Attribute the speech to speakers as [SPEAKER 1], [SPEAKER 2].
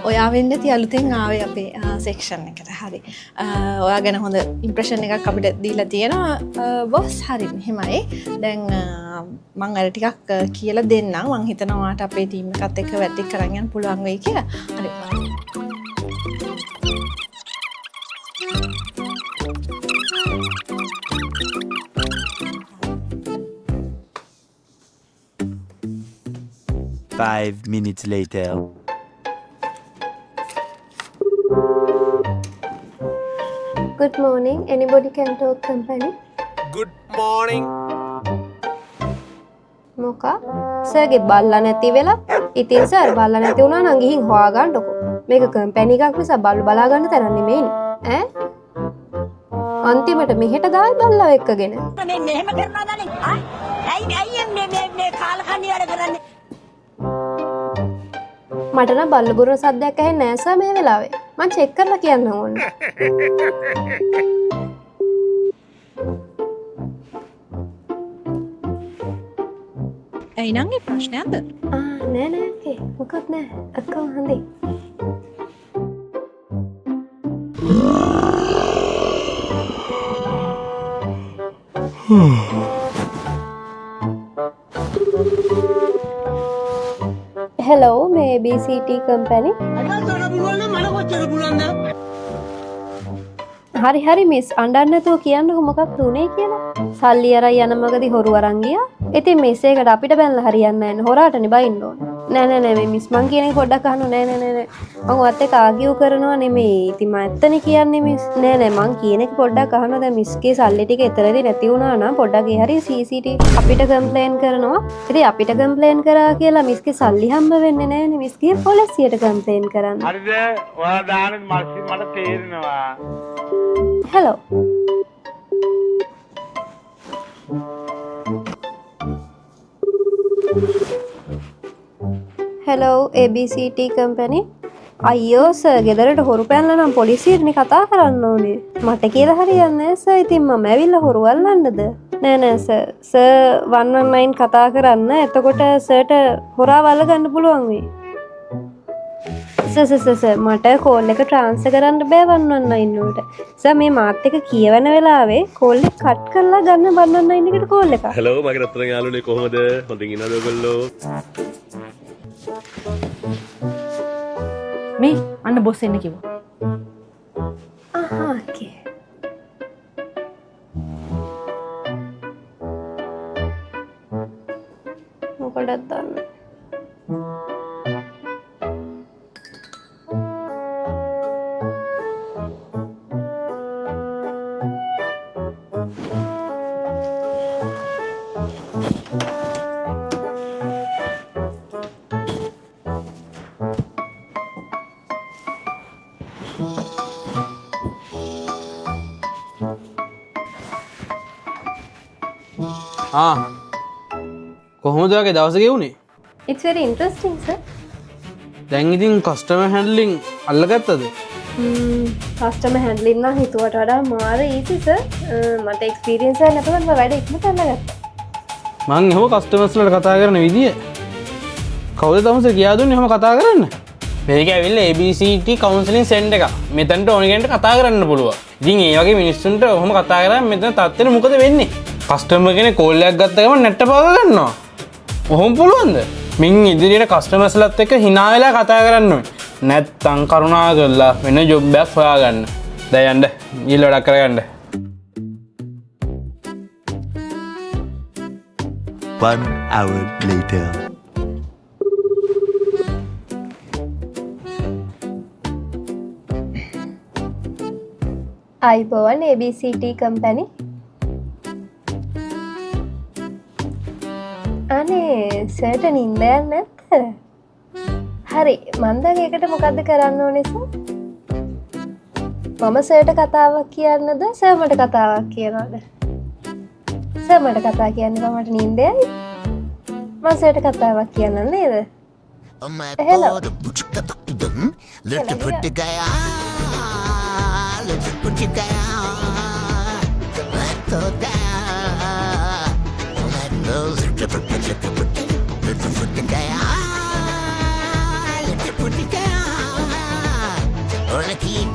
[SPEAKER 1] ඔයා වෙන්න ති අලුතෙන් ආවේ අපේ සෙක්ෂන් එකට හරි ඔයා ගැන හොඳ ඉම්ප්‍රෙෂන් එකක් අපිට දීලා තියෙනවා බොස් හරි මෙහෙමයි දැන් මං අර ටිකක් කියලා දෙන්නම් මං හිතනවා ඔයාට අපේ ටීම් එකත් එක්ක වැඩ කරන් යන්න පුළුවන් වෙයි කියලා හරි
[SPEAKER 2] 5 minutes later.
[SPEAKER 3] Good morning. Anybody can talk company?
[SPEAKER 4] Good morning.
[SPEAKER 3] මොකා? සර්ගේ බල්ලා නැති වෙලා. ඉතින් සර් බල්ලා නැති වුණා නම් ගිහින් හොයාගන්නකො. මේක කම්පැනි එකක් නිසා බල්ලු බලා ගන්න තරම් නෙමෙයිනේ. ඈ? අන්තිමට මෙහෙට දායි බල්ලා එක්කගෙන.
[SPEAKER 5] මේ මෙහෙම කරනවා දන්නේ. ඇයි මේ කාලකන්ණි වැඩ කරන්නේ?
[SPEAKER 3] මට නම් බල්ල බුරන සද්දයක් ඇහෙන්නේ නැහැ සර් මේ වෙලාවේ. මං චෙක් කරලා කියන්න ඕනේ.
[SPEAKER 1] ඇයි නං ඒ ප්‍රශ්නයක්ද?
[SPEAKER 3] නෑ ඕකේ. මොකක් නෑ. අක්කා හොඳයි. Hello, මේ ABCT company. හරි මිස් අඬන්න නැතුව කියන්නකො මොකක්ද උනේ කියලා. සල්ලි අරන් යන මගදී හොරු අරන් ගියා. ඉතින් මිස් ඒකට අපිට බැලලා හරියන්නේ නැහැ. හොරාටනේ බයින්න ඕන. නෑ මේ මිස් මං කියන එක පොඩ්ඩක් අහන්න නෑ. මං ඔයත් එක්ක ආගියු කරනවා නෙමෙයි. ඉතින් මම ඇත්තනේ කියන්නේ මිස්. නෑ මං කියන එක පොඩ්ඩක් අහන්න. දැන් මිස්ගේ සල්ලි ටික එතරම්දී නැති වුණා නම් පොඩ්ඩක් ඒ හරිය CCTV අපිට කම්ප්ලේන් කරනවා. ඉතින් අපිට කම්ප්ලේන් කරා කියලා මිස්ගේ සල්ලි හම්බ වෙන්නේ නෑනේ. මිස්ගේ පොලිසියට කම්ප්ලේන් කරන්න.
[SPEAKER 6] හරිද? ඔයා දාන මල්සි මට තේරෙනවා.
[SPEAKER 3] Hello. Hello, ABCT company. අයියෝ සර් ගෙදරට හොරු පැනලා නම් පොලිසියටනේ කතා කරන්න ඕනේ. මට කියලා හරියන්නේ නැහැ සර්. ඉතින් මම ඇවිල්ලා හොරු අල්ලන්නද? නෑ සර් 119 කතා කරන්න. එතකොට සර්ට හොරාව අල්ලගන්න පුළුවන් වෙයි. සර් මට කෝල් එක ට්‍රාන්ස්ෆර් කරන්න බෑ 119 වලට. සර් මේ මාත් එක කියවන වෙලාවේ කෝල් එක කට් කරලා ගන්න 119 එකට කෝල් එක.
[SPEAKER 4] Hello මගේ රත්තරන් යාළුවනේ කොහොමද? හොඳින් ඉන්නවද ඔයගොල්ලෝ?
[SPEAKER 1] මේ අන්න බොස් එන්න කිව්වා.
[SPEAKER 3] ඕකේ. මොකටද දන්නේ?
[SPEAKER 7] කොහොමද ඔයාගේ දවස ගෙවුනේ?
[SPEAKER 3] It's very interesting sir.
[SPEAKER 7] දැන් ඉතින් කස්ටමර් හැන්ඩලින් අල්ලගත්තද?
[SPEAKER 3] කස්ටමර් හැන්ඩලින් නම් හිතුවට වඩා මාර easy sir. මට එක්ස්පීරියන්ස් එකක් නැතුව මම වැඩ ඉක්මනට අල්ලගත්තා.
[SPEAKER 7] මං එහෙම කස්ටමර්ස් වලට කතා කරන විදිය කවුද තමසේ කියා දුන්නේ එහෙම කතා කරන්න? මේක ඇවිල්ලා ABCT කවුන්සලින් සෙන්ඩ් එක. මෙතනට ඕන කෙනෙක්ට කතා කරන්න පුළුවන්. ඉතින් ඒ වගේ මිනිස්සුන්ට ඔහොම කතා කරාම මෙතන තත්ත්වෙට මොකද වෙන්නේ? කස්ටමර් කෙනෙක් කෝල් එකක් ගත්ත ගමන් නැට්ට පාග ගන්නවා. ඔහොම පුළුවන්ද? මින් ඉදිරියට කස්ටමර්ස්ලත් එක්ක hina වෙලා කතා කරන්න ඕනේ. නැත්තම් කරුණා කරලා වෙන ජොබ් එකක් හොයාගන්න. දැන් යන්න ඊළ වැඩක් කරගන්න.
[SPEAKER 2] 1 hour later.
[SPEAKER 3] අයිබෝවන් ABCT company. අනේ සර්ට නින්ද යන්නේ නැත්තර? හරි මං දැන් ඒකට මොකද්ද කරන්න ඕනේ සර්? මම සර්ට කතාවක් කියන්නද සර් මට කතාවක් කියනවද? සර් මට කතා කියන්න මට නින්ද යයි. මම සර්ට කතාවක් කියන්න නේද? Hello.
[SPEAKER 8] You're in a TV